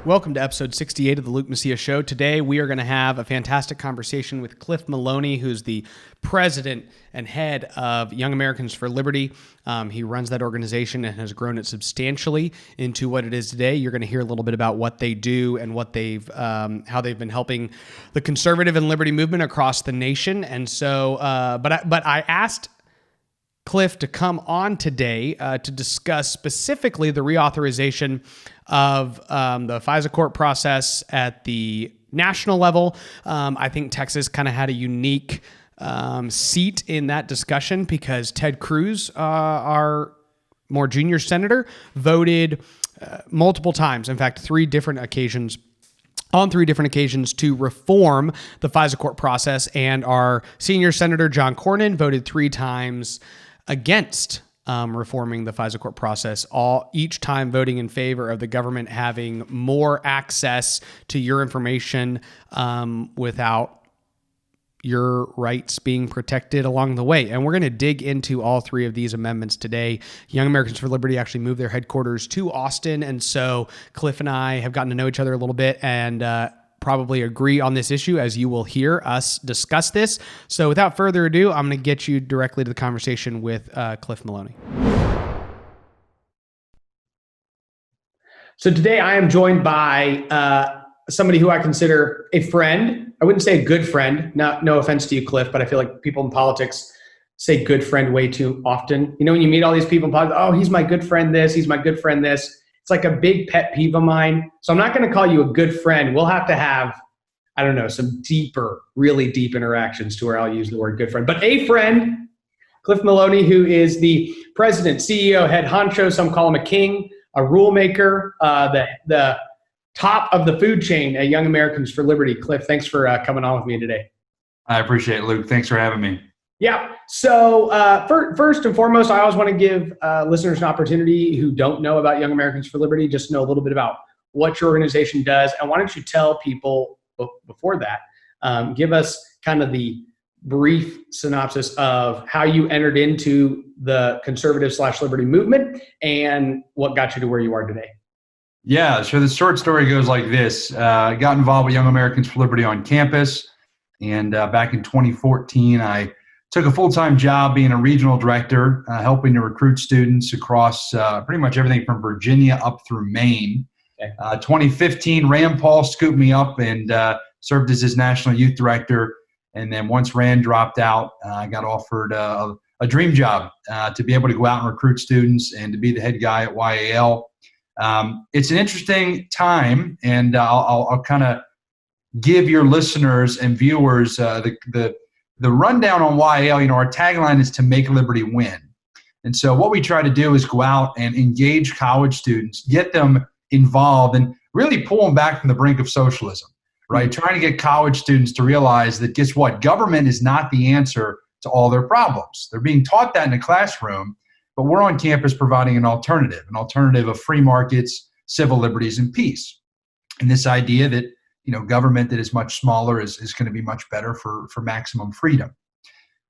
Welcome to episode 68 of the Luke Macias Show. Today we are going to have a fantastic conversation with Cliff Maloney, who's the president and head of Young Americans for Liberty. He runs that organization and has grown it substantially into what it is today. You're going to hear a little bit about what they do and what how they've been helping the conservative and liberty movement across the nation. And so, but I asked Cliff to come on today to discuss specifically the reauthorization of the FISA court process at the national level. I think Texas kind of had a unique seat in that discussion because Ted Cruz, our more junior senator, voted multiple times, in fact, on three different occasions, to reform the FISA court process. And our senior senator, John Cornyn, voted 3 times against reforming the FISA court process, each time voting in favor of the government having more access to your information without your rights being protected along the way. And we're going to dig into all 3 of these amendments today. Young Americans for Liberty actually moved their headquarters to Austin, and so Cliff and I have gotten to know each other a little bit and probably agree on this issue, as you will hear us discuss this. So without further ado, I'm going to get you directly to the conversation with Cliff Maloney. So today I am joined by somebody who I consider a friend. I wouldn't say a good friend. No offense to you, Cliff, but I feel like people in politics say good friend way too often. You know, when you meet all these people in politics, oh, he's my good friend this, he's my good friend this. It's like a big pet peeve of mine. So I'm not going to call you a good friend. We'll have to have, I don't know, some deeper, really deep interactions to where I'll use the word good friend. But a friend, Cliff Maloney, who is the president, CEO, head honcho, some call him a king, a rule maker, the top of the food chain at Young Americans for Liberty. Cliff, thanks for coming on with me today. I appreciate it, Luke. Thanks for having me. Yeah. So first and foremost, I always want to give listeners an opportunity who don't know about Young Americans for Liberty, just know a little bit about what your organization does. And why don't you tell people before that, give us kind of the brief synopsis of how you entered into the conservative/liberty movement and what got you to where you are today. Yeah, so the short story goes like this. I got involved with Young Americans for Liberty on campus. And back in 2014, I took a full-time job being a regional director, helping to recruit students across pretty much everything from Virginia up through Maine. Okay. 2015, Rand Paul scooped me up and served as his national youth director. And then once Rand dropped out, I got offered a dream job to be able to go out and recruit students and to be the head guy at YAL. It's an interesting time, and I'll kind of give your listeners and viewers the rundown on YAL. You know, our tagline is to make liberty win. And so what we try to do is go out and engage college students, get them involved, and really pull them back from the brink of socialism, right? Mm-hmm. Trying to get college students to realize that, guess what? Government is not the answer to all their problems. They're being taught that in the classroom, but we're on campus providing an alternative of free markets, civil liberties, and peace. And this idea that, you know, government that is much smaller is going to be much better for maximum freedom.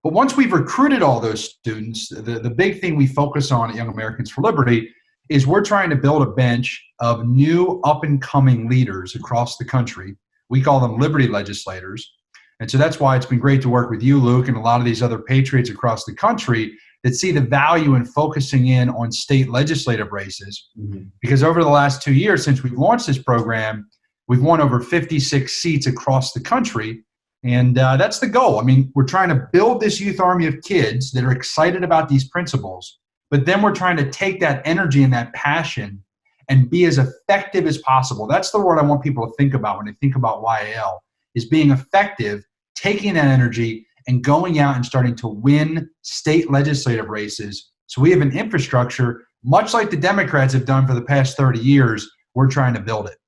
But once we've recruited all those students, the big thing we focus on at Young Americans for Liberty is we're trying to build a bench of new up-and-coming leaders across the country. We call them liberty legislators. And so that's why it's been great to work with you, Luke, and a lot of these other patriots across the country that see the value in focusing in on state legislative races. Mm-hmm. Because over the last 2 years since we've launched this program, we've won over 56 seats across the country, and that's the goal. I mean, we're trying to build this youth army of kids that are excited about these principles, but then we're trying to take that energy and that passion and be as effective as possible. That's the word I want people to think about when they think about YAL, is being effective, taking that energy and going out and starting to win state legislative races. So we have an infrastructure, much like the Democrats have done for the past 30 years, we're trying to build it.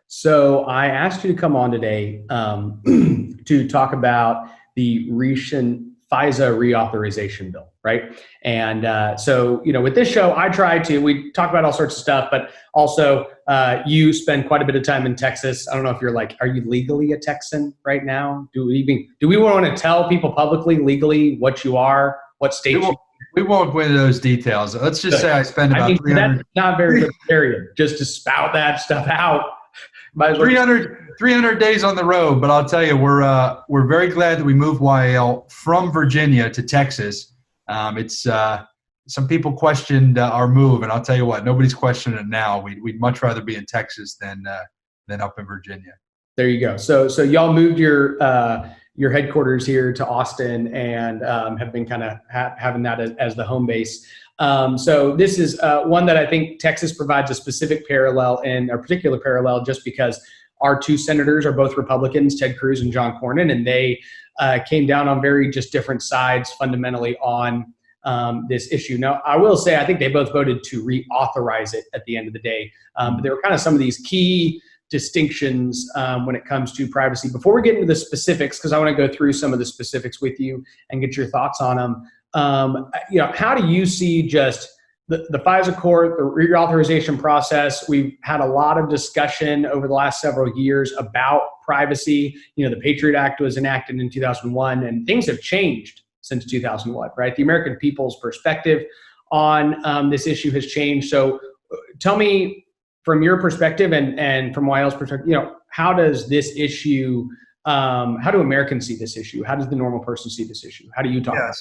So I asked you to come on today to talk about the recent FISA reauthorization bill, right? And so, you know, with this show, we talk about all sorts of stuff, but also you spend quite a bit of time in Texas. I don't know if are you legally a Texan right now? Do we want to tell people publicly, legally, what you are, what state we won't go into those details. Let's just say I spend about 300. That's not very good, period. Just to spout that stuff out. Might as well 300 days on the road, but I'll tell you, we're very glad that we moved YL from Virginia to Texas. It's some people questioned our move, and I'll tell you what, nobody's questioning it now. We'd much rather be in Texas than up in Virginia. There you go. So y'all moved your headquarters here to Austin and have been kind of having that as the home base. So this is one that I think Texas provides a specific parallel and a particular parallel just because our two senators are both Republicans, Ted Cruz and John Cornyn, and they came down on very just different sides fundamentally on this issue. Now, I will say I think they both voted to reauthorize it at the end of the day. But there were kind of some of these key distinctions when it comes to privacy. Before we get into the specifics, because I want to go through some of the specifics with you and get your thoughts on them. How do you see just the FISA court, the reauthorization process? We've had a lot of discussion over the last several years about privacy. The Patriot Act was enacted in 2001, and things have changed since 2001, right? The American people's perspective on this issue has changed. So tell me, from your perspective and from YL's perspective, how does this issue, how do Americans see this issue? How does the normal person see this issue? How do you talk about it?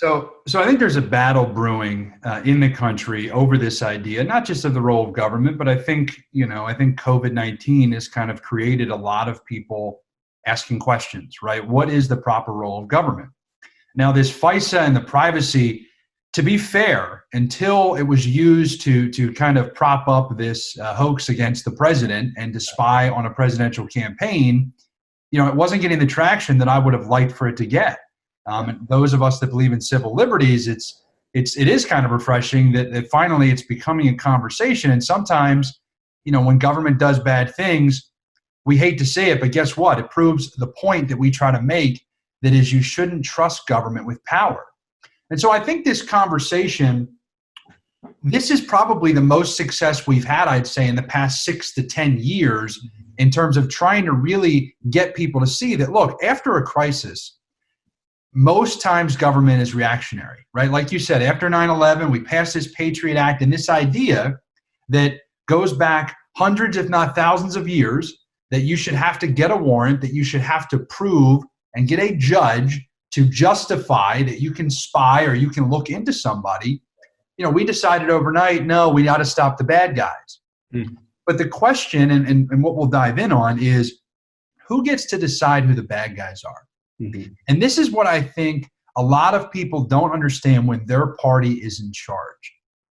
So I think there's a battle brewing in the country over this idea, not just of the role of government, but I think COVID-19 has kind of created a lot of people asking questions, right? What is the proper role of government? Now, this FISA and the privacy, to be fair, until it was used to kind of prop up this hoax against the president and to spy on a presidential campaign, it wasn't getting the traction that I would have liked for it to get. And those of us that believe in civil liberties, it is kind of refreshing that finally it's becoming a conversation. And sometimes, when government does bad things, we hate to say it, but guess what? It proves the point that we try to make, that is, you shouldn't trust government with power. And so I think this conversation, this is probably the most success we've had, I'd say, in the past 6 to 10 years in terms of trying to really get people to see that, look, after a crisis, most times government is reactionary, right? Like you said, after 9/11, we passed this Patriot Act, and this idea that goes back hundreds, if not thousands of years, that you should have to get a warrant, that you should have to prove and get a judge to justify that you can spy or you can look into somebody. We decided overnight, no, we got to stop the bad guys. But the question, and what we'll dive in on, is who gets to decide who the bad guys are? And this is what I think a lot of people don't understand when their party is in charge,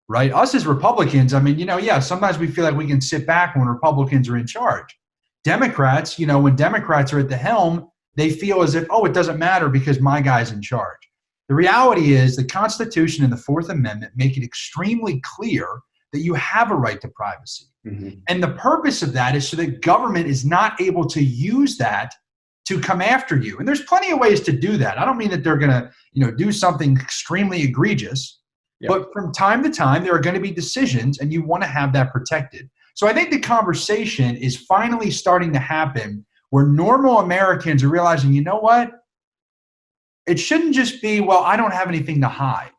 right? Us as Republicans, sometimes we feel like we can sit back when Republicans are in charge. Democrats, when Democrats are at the helm, they feel as if, it doesn't matter because my guy's in charge. The reality is the Constitution and the Fourth Amendment make it extremely clear that you have a right to privacy. And the purpose of that is so that government is not able to use that to come after you. And there's plenty of ways to do that. I don't mean that they're going to, do something extremely egregious, but from time to time, there are going to be decisions and you want to have that protected. So I think the conversation is finally starting to happen where normal Americans are realizing, you know what? It shouldn't just be, well, I don't have anything to hide.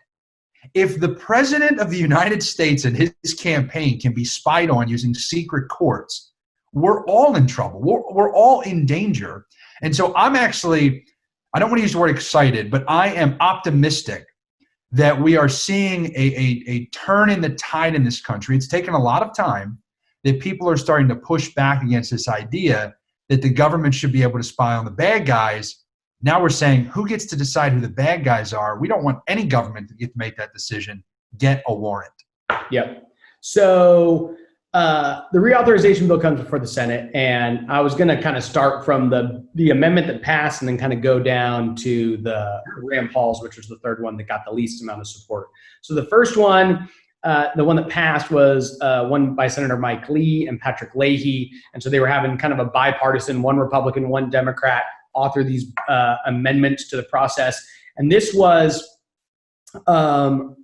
If the president of the United States and his campaign can be spied on using secret courts, we're all in trouble. We're all in danger. And so I'm actually, I don't want to use the word excited, but I am optimistic that we are seeing a turn in the tide in this country. It's taken a lot of time that people are starting to push back against this idea that the government should be able to spy on the bad guys. Now we're saying, who gets to decide who the bad guys are? We don't want any government to get to make that decision. Get a warrant. Yep. So the reauthorization bill comes before the Senate, and I was going to kind of start from the amendment that passed and then kind of go down to the Rand Paul's, which was the third one that got the least amount of support. So the first one, the one that passed was one by Senator Mike Lee and Patrick Leahy. And so they were having kind of a bipartisan, one Republican, one Democrat, author these amendments to the process. And this was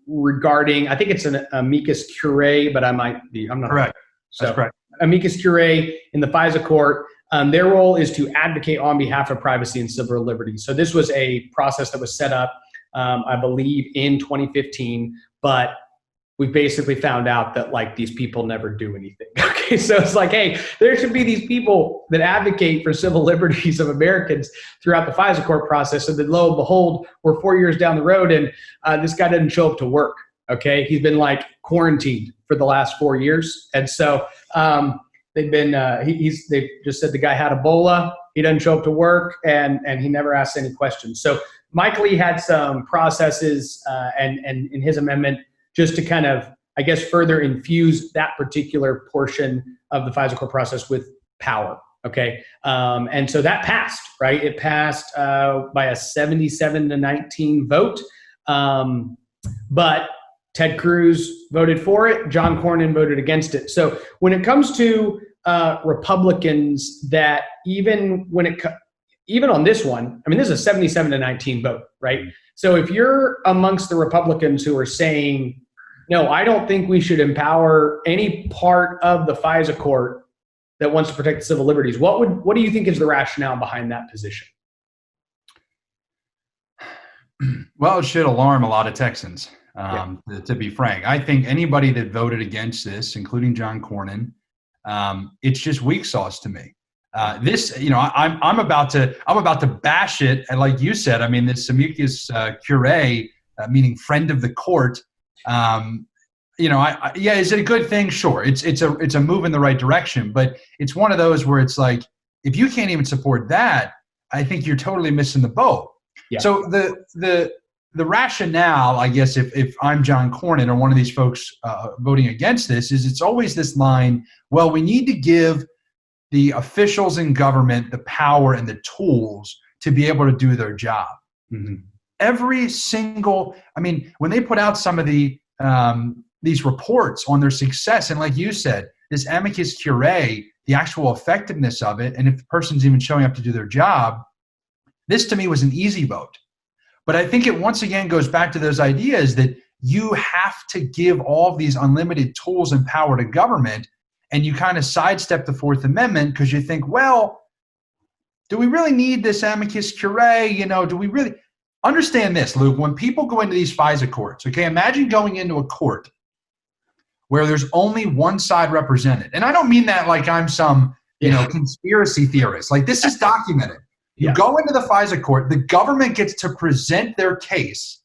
regarding, I think it's an amicus curiae, but I'm not correct. So that's correct. Amicus curiae in the FISA court. Their role is to advocate on behalf of privacy and civil liberties. So this was a process that was set up, I believe, in 2015, but we basically found out that these people never do anything. Okay. right? So it's like, hey, there should be these people that advocate for civil liberties of Americans throughout the FISA court process. And then lo and behold, we're 4 years down the road and this guy didn't show up to work. Okay. He's been like quarantined for the last 4 years. And so they've just said the guy had Ebola. He doesn't show up to work and he never asks any questions. So Mike Lee had some processes and in his amendment just to kind of, I guess, further infuse that particular portion of the FISA court process with power. Okay. And so that passed, right? It passed by a 77-19 vote. But Ted Cruz voted for it. John Cornyn voted against it. So when it comes to Republicans, that even on this one, I mean, this is a 77-19 vote, right? So if you're amongst the Republicans who are saying, no, I don't think we should empower any part of the FISA court that wants to protect civil liberties, what do you think is the rationale behind that position? Well, it should alarm a lot of Texans, to be frank. I think anybody that voted against this, including John Cornyn, it's just weak sauce to me. I'm about to bash it, and like you said, I mean, this amicus curiae, meaning friend of the court. Is it a good thing? Sure, it's a move in the right direction, but it's one of those where it's like, if you can't even support that, I think you're totally missing the boat. Yeah. So the rationale, I guess, if I'm John Cornyn or one of these folks voting against this, is it's always this line, well, we need to give the officials in government the power and the tools to be able to do their job. Mm-hmm. Every single, I mean, when they put out some of these reports on their success, and like you said, this amicus curiae, the actual effectiveness of it, and if the person's even showing up to do their job, this to me was an easy vote. But I think it once again goes back to those ideas that you have to give all of these unlimited tools and power to government, and you kind of sidestep the Fourth Amendment because you think, well, do we really need this amicus curiae? Do we really understand this, Luke? When people go into these FISA courts, okay, imagine going into a court where there's only one side represented. And I don't mean that like I'm some, conspiracy theorist. Like, this is documented. You go into the FISA court, the government gets to present their case,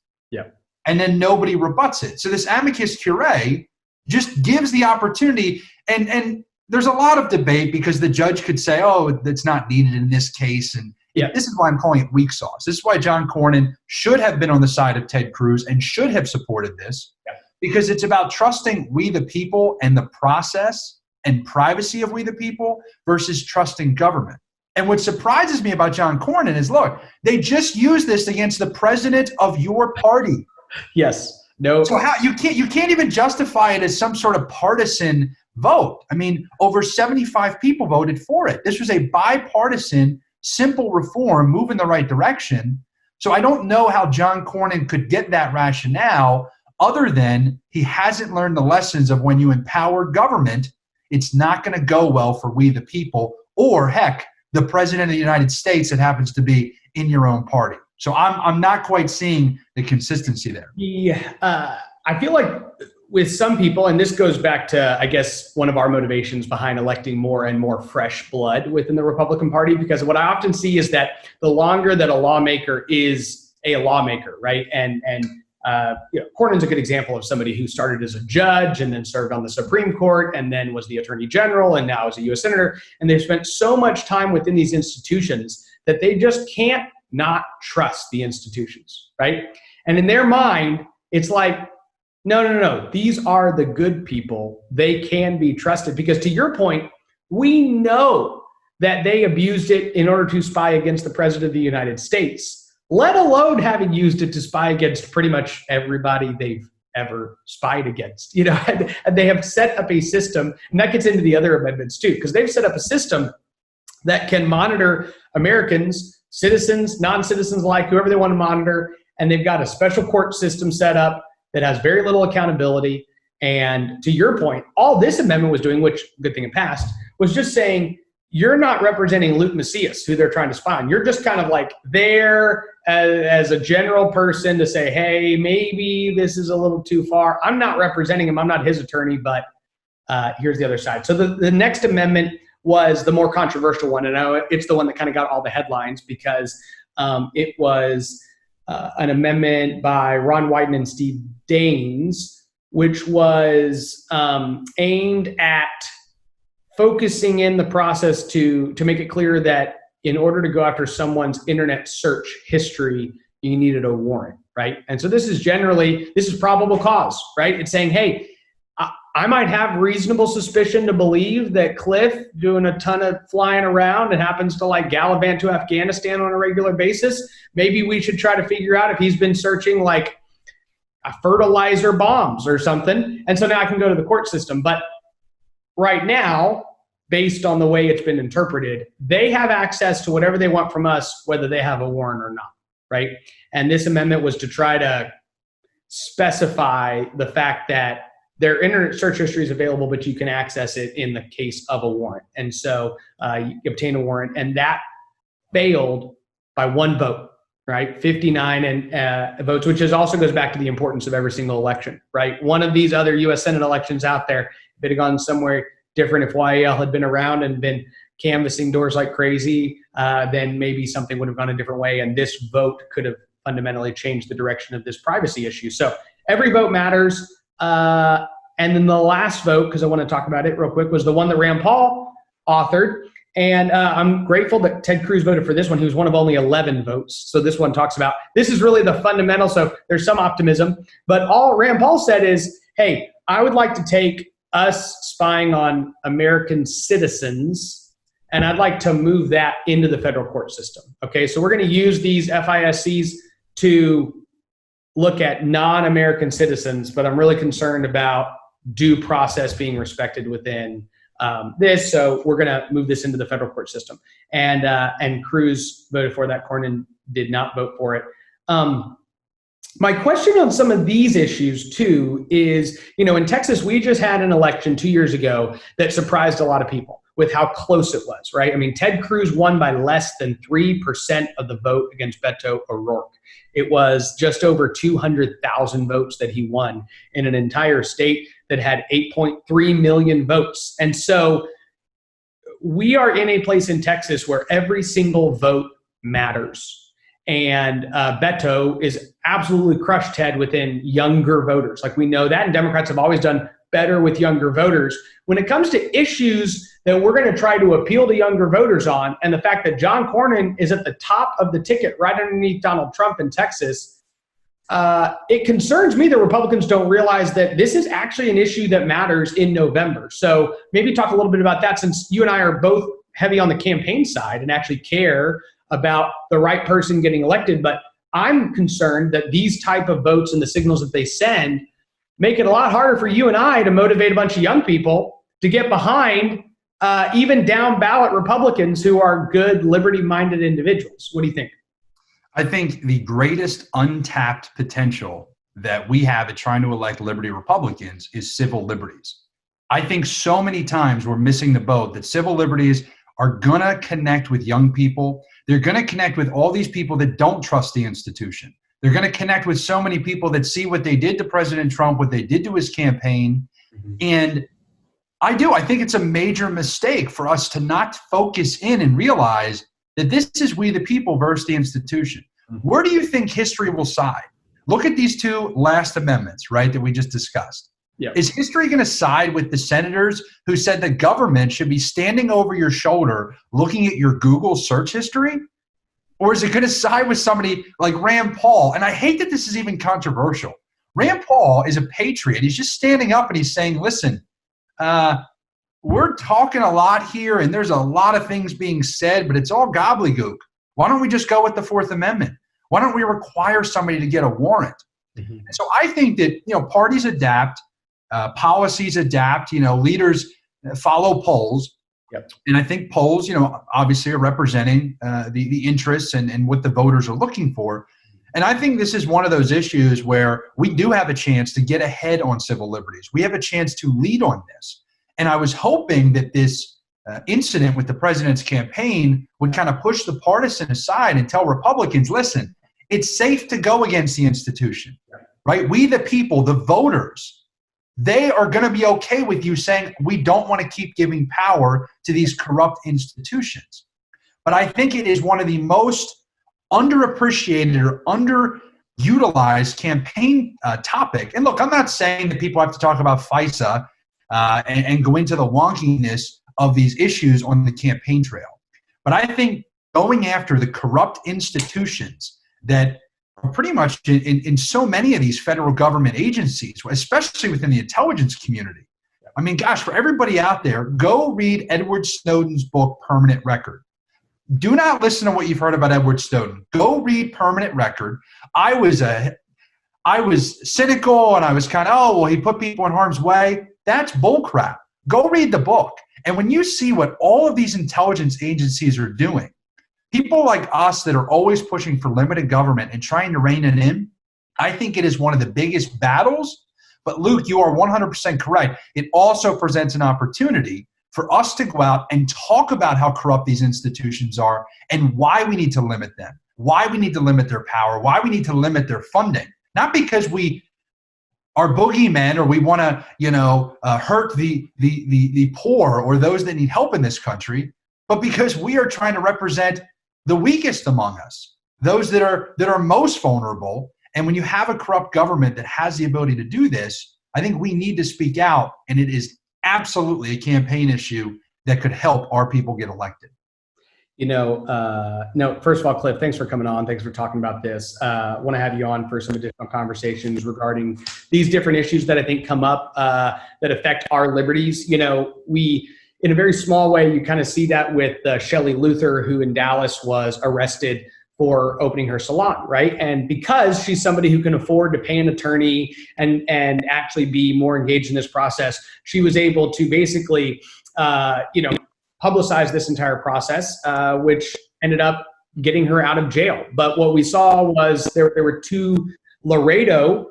and then nobody rebuts it. So this amicus curiae just gives the opportunity, and there's a lot of debate because the judge could say, oh, that's not needed in this case, and this is why I'm calling it weak sauce. This is why John Cornyn should have been on the side of Ted Cruz and should have supported this, because it's about trusting we the people and the process and privacy of we the people versus trusting government. And what surprises me about John Cornyn is, look, they just used this against the president of your party. Yes. No. So how you can't even justify it as some sort of partisan vote. I mean, over 75 people voted for it. This was a bipartisan, simple reform, move in the right direction. So I don't know how John Cornyn could get that rationale other than he hasn't learned the lessons of when you empower government, it's not going to go well for we the people, or heck, the president of the United States that happens to be in your own party. So I'm not quite seeing the consistency there. Yeah, I feel like with some people, and this goes back to, I guess, one of our motivations behind electing more and more fresh blood within the Republican Party, because what I often see is that the longer that a lawmaker is a lawmaker, right? And Cornyn's a good example of somebody who started as a judge and then served on the Supreme Court and then was the Attorney General and now is a U.S. Senator. And they've spent so much time within these institutions that they just can't not trust the institutions, right? And in their mind, it's like, no. These are the good people. They can be trusted because, to your point, we know that they abused it in order to spy against the President of the United States, let alone having used it to spy against pretty much everybody they've ever spied against. And they have set up a system, and that gets into the other amendments too, because they've set up a system that can monitor Americans, citizens, non-citizens alike, whoever they want to monitor, and they've got a special court system set up that has very little accountability. And to your point, all this amendment was doing, which, good thing it passed, was just saying, you're not representing Luke Macias, who they're trying to spy on. You're just kind of like there as a general person to say, hey, maybe this is a little too far. I'm not representing him. I'm not his attorney, but here's the other side. So the next amendment was the more controversial one, and it's the one that kind of got all the headlines because it was an amendment by Ron Wyden and Steve Daines, which was aimed at focusing in the process to make it clear that in order to go after someone's internet search history, you needed a warrant, right? And so this is probable cause, right? It's saying, hey, I might have reasonable suspicion to believe that Cliff, doing a ton of flying around and happens to like gallivant to Afghanistan on a regular basis, maybe we should try to figure out if he's been searching like fertilizer bombs or something. And so now I can go to the court system. But right now, based on the way it's been interpreted, they have access to whatever they want from us, whether they have a warrant or not, right? And this amendment was to try to specify the fact that their internet search history is available, but you can access it in the case of a warrant. And so you obtain a warrant, and that failed by one vote, right? 59 votes, which also goes back to the importance of every single election, right? One of these other U.S. Senate elections out there, if it had gone somewhere different, if YAL had been around and been canvassing doors like crazy, then maybe something would have gone a different way, and this vote could have fundamentally changed the direction of this privacy issue. So every vote matters. And then the last vote, because I want to talk about it real quick, was the one that Rand Paul authored. And I'm grateful that Ted Cruz voted for this one. He was one of only 11 votes. So this one talks about, this is really the fundamental. So there's some optimism. But all Rand Paul said is, hey, I would like to take us spying on American citizens, and I'd like to move that into the federal court system. Okay, so we're going to use these FISCs to look at non-American citizens, but I'm really concerned about due process being respected within this. So we're going to move this into the federal court system. And Cruz voted for that. Cornyn did not vote for it. My question on some of these issues too is, in Texas, we just had an election 2 years ago that surprised a lot of people with how close it was, right? I mean, Ted Cruz won by less than 3% of the vote against Beto O'Rourke. It was just over 200,000 votes that he won in an entire state that had 8.3 million votes. And so we are in a place in Texas where every single vote matters. And Beto is absolutely crushed Ted within younger voters. Like, we know that, and Democrats have always done better with younger voters. When it comes to issues that we're going to try to appeal to younger voters on, and the fact that John Cornyn is at the top of the ticket right underneath Donald Trump in Texas, it concerns me that Republicans don't realize that this is actually an issue that matters in November. So maybe talk a little bit about that, since you and I are both heavy on the campaign side and actually care about the right person getting elected. But I'm concerned that these type of votes and the signals that they send make it a lot harder for you and I to motivate a bunch of young people to get behind even down ballot Republicans who are good, liberty-minded individuals. What do you think? I think the greatest untapped potential that we have at trying to elect liberty Republicans is civil liberties. I think so many times we're missing the boat that civil liberties are going to connect with young people. They're going to connect with all these people that don't trust the institution. They're going to connect with so many people that see what they did to President Trump, what they did to his campaign. Mm-hmm. And I think it's a major mistake for us to not focus in and realize that this is we the people versus the institution. Mm-hmm. Where do you think history will side? Look at these two last amendments, right, that we just discussed. Yep. Is history going to side with the senators who said the government should be standing over your shoulder looking at your Google search history? Or is it going to side with somebody like Rand Paul? And I hate that this is even controversial. Rand Paul is a patriot. He's just standing up and he's saying, listen, we're talking a lot here and there's a lot of things being said, but it's all gobbledygook. Why don't we just go with the Fourth Amendment? Why don't we require somebody to get a warrant? Mm-hmm. And so I think that, parties adapt, policies adapt, leaders follow polls. Yep. And I think polls, obviously are representing the interests and what the voters are looking for. And I think this is one of those issues where we do have a chance to get ahead on civil liberties. We have a chance to lead on this. And I was hoping that this incident with the president's campaign would kind of push the partisan aside and tell Republicans, listen, it's safe to go against the institution, right? We, the people, the voters, they are going to be okay with you saying, we don't want to keep giving power to these corrupt institutions. But I think it is one of the most underappreciated or underutilized campaign topic. And look, I'm not saying that people have to talk about FISA and go into the wonkiness of these issues on the campaign trail. But I think going after the corrupt institutions that are pretty much in so many of these federal government agencies, especially within the intelligence community. I mean, gosh, for everybody out there, go read Edward Snowden's book, Permanent Record. Do not listen to what you've heard about Edward Snowden. Go read Permanent Record. I was cynical and I was kind of, oh, well, he put people in harm's way. That's bullcrap. Go read the book. And when you see what all of these intelligence agencies are doing, people like us that are always pushing for limited government and trying to rein it in, I think it is one of the biggest battles. But Luke, you are 100% correct. It also presents an opportunity for us to go out and talk about how corrupt these institutions are and why we need to limit them, why we need to limit their power, why we need to limit their funding. Not because we are boogeymen or we want to, hurt the poor or those that need help in this country, but because we are trying to represent the weakest among us, those that are most vulnerable. And when you have a corrupt government that has the ability to do this, I think we need to speak out, and it is absolutely a campaign issue that could help our people get elected. No, first of all, Cliff, thanks for coming on. Thanks for talking about this. I want to have you on for some additional conversations regarding these different issues that I think come up that affect our liberties. We, in a very small way, you kind of see that with Shelley Luther, who in Dallas was arrested for opening her salon, right? And because she's somebody who can afford to pay an attorney and actually be more engaged in this process, she was able to basically, publicize this entire process, which ended up getting her out of jail. But what we saw was there were two Laredo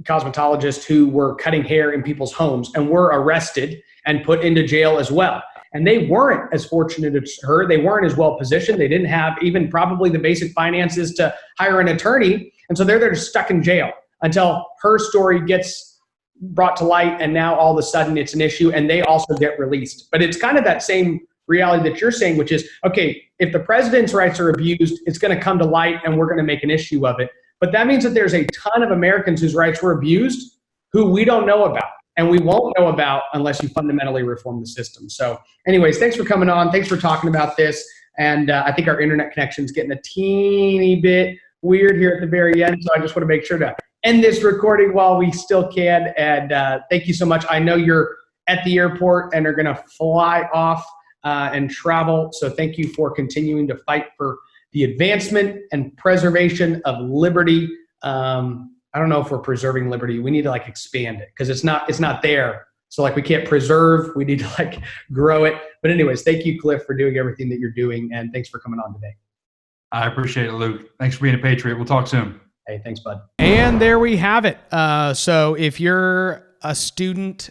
cosmetologists who were cutting hair in people's homes and were arrested and put into jail as well. And they weren't as fortunate as her. They weren't as well positioned. They didn't have even probably the basic finances to hire an attorney. And so they're just stuck in jail until her story gets brought to light. And now all of a sudden it's an issue and they also get released. But it's kind of that same reality that you're saying, which is, okay, if the president's rights are abused, it's going to come to light and we're going to make an issue of it. But that means that there's a ton of Americans whose rights were abused who we don't know about. And we won't know about unless you fundamentally reform the system. So anyways, thanks for coming on. Thanks for talking about this. And I think our internet connection is getting a teeny bit weird here at the very end. So I just want to make sure to end this recording while we still can. And thank you so much. I know you're at the airport and are going to fly off and travel. So thank you for continuing to fight for the advancement and preservation of liberty. I don't know if we're preserving liberty. We need to expand it because it's not there. So we can't preserve, we need to grow it. But anyways, thank you, Cliff, for doing everything that you're doing. And thanks for coming on today. I appreciate it, Luke. Thanks for being a patriot. We'll talk soon. Hey, thanks, bud. And there we have it. So if you're a student,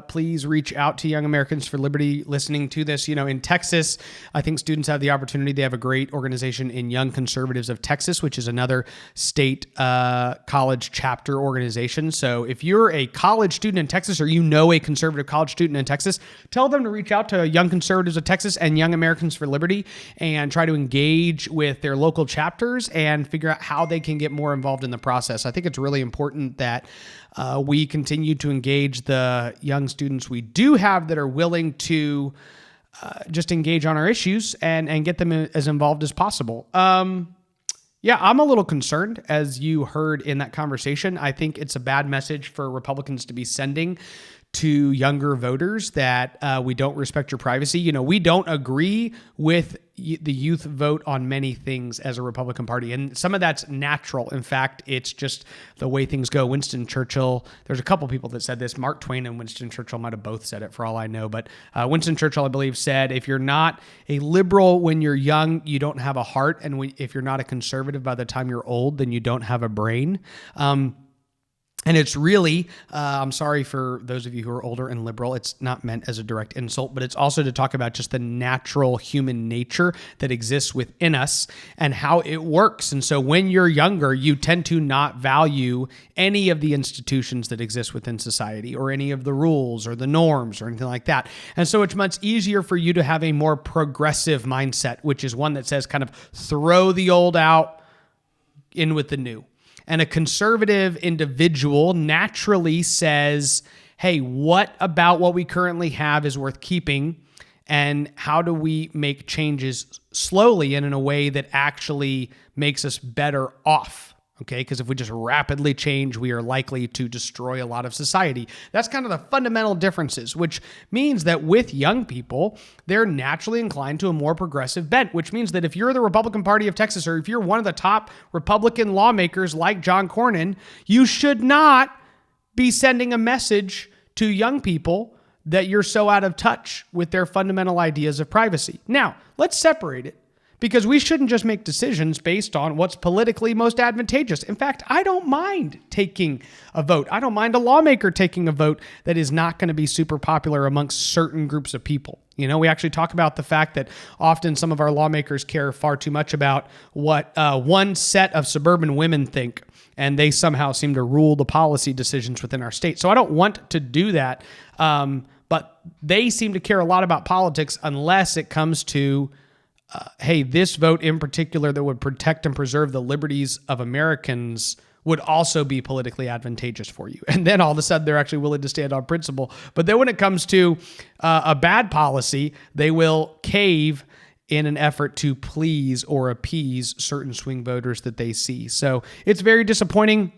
please reach out to Young Americans for Liberty listening to this. In Texas, I think students have the opportunity. They have a great organization in Young Conservatives of Texas, which is another state college chapter organization. So if you're a college student in Texas or a conservative college student in Texas, tell them to reach out to Young Conservatives of Texas and Young Americans for Liberty and try to engage with their local chapters and figure out how they can get more involved in the process. I think it's really important that we continue to engage the young students we do have that are willing to just engage on our issues and get them as involved as possible. Yeah, I'm a little concerned, as you heard in that conversation. I think it's a bad message for Republicans to be sending to younger voters that we don't respect your privacy. We don't agree with the youth vote on many things as a Republican Party. And some of that's natural. In fact, it's just the way things go. Winston Churchill, there's a couple people that said this. Mark Twain and Winston Churchill might have both said it for all I know. But Winston Churchill, I believe, said, if you're not a liberal when you're young, you don't have a heart. And if you're not a conservative by the time you're old, then you don't have a brain. And it's really, I'm sorry for those of you who are older and liberal, it's not meant as a direct insult, but it's also to talk about just the natural human nature that exists within us and how it works. And so when you're younger, you tend to not value any of the institutions that exist within society or any of the rules or the norms or anything like that. And so it's much easier for you to have a more progressive mindset, which is one that says kind of throw the old out, in with the new. And a conservative individual naturally says, hey, what about what we currently have is worth keeping? And how do we make changes slowly and in a way that actually makes us better off? Okay, because if we just rapidly change, we are likely to destroy a lot of society. That's kind of the fundamental differences, which means that with young people, they're naturally inclined to a more progressive bent, which means that if you're the Republican Party of Texas, or if you're one of the top Republican lawmakers like John Cornyn, you should not be sending a message to young people that you're so out of touch with their fundamental ideas of privacy. Now, let's separate it. Because we shouldn't just make decisions based on what's politically most advantageous. In fact, I don't mind taking a vote. I don't mind a lawmaker taking a vote that is not going to be super popular amongst certain groups of people. You know, we actually talk about the fact that often some of our lawmakers care far too much about what one set of suburban women think, and they somehow seem to rule the policy decisions within our state. So I don't want to do that, but they seem to care a lot about politics unless it comes to hey, this vote in particular that would protect and preserve the liberties of Americans would also be politically advantageous for you. And then all of a sudden they're actually willing to stand on principle. But then when it comes to a bad policy, they will cave in an effort to please or appease certain swing voters that they see. So it's very disappointing.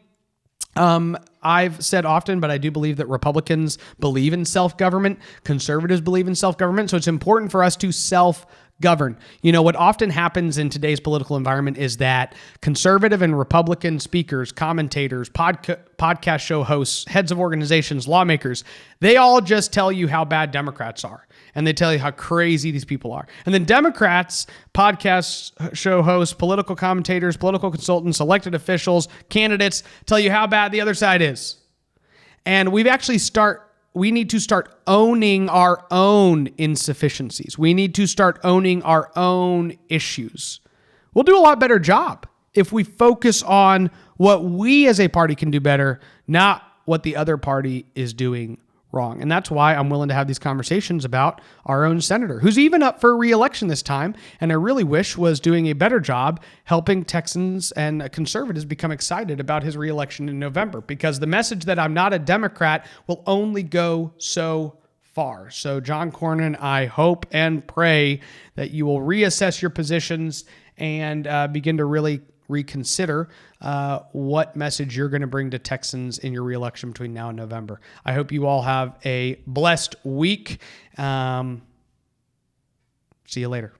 I've said often, but I do believe that Republicans believe in self-government. Conservatives believe in self-government. So it's important for us to self-govern. You know, what often happens in today's political environment is that conservative and Republican speakers, commentators, podcast show hosts, heads of organizations, lawmakers, they all just tell you how bad Democrats are. And they tell you how crazy these people are. And then Democrats, podcast show hosts, political commentators, political consultants, elected officials, candidates tell you how bad the other side is. And we need to start owning our own insufficiencies. We need to start owning our own issues. We'll do a lot better job if we focus on what we as a party can do better, not what the other party is doing wrong. And that's why I'm willing to have these conversations about our own senator, who's even up for re-election this time, and I really wish was doing a better job helping Texans and conservatives become excited about his re-election in November, because the message that I'm not a Democrat will only go so far. So John Cornyn, I hope and pray that you will reassess your positions and begin to really reconsider what message you're going to bring to Texans in your reelection between now and November. I hope you all have a blessed week. See you later.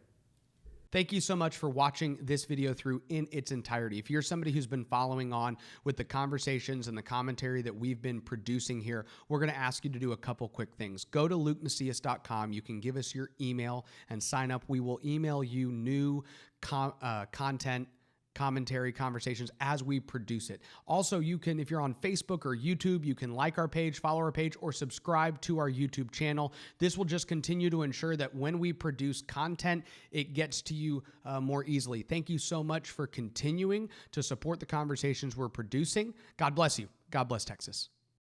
Thank you so much for watching this video through in its entirety. If you're somebody who's been following on with the conversations and the commentary that we've been producing here, we're going to ask you to do a couple quick things. Go to lukemacias.com. You can give us your email and sign up. We will email you new content, commentary, conversations as we produce it. Also, you can, if you're on Facebook or YouTube, you can like our page, follow our page, or subscribe to our YouTube channel. This will just continue to ensure that when we produce content, it gets to you more easily. Thank you so much for continuing to support the conversations we're producing. God bless you. God bless Texas.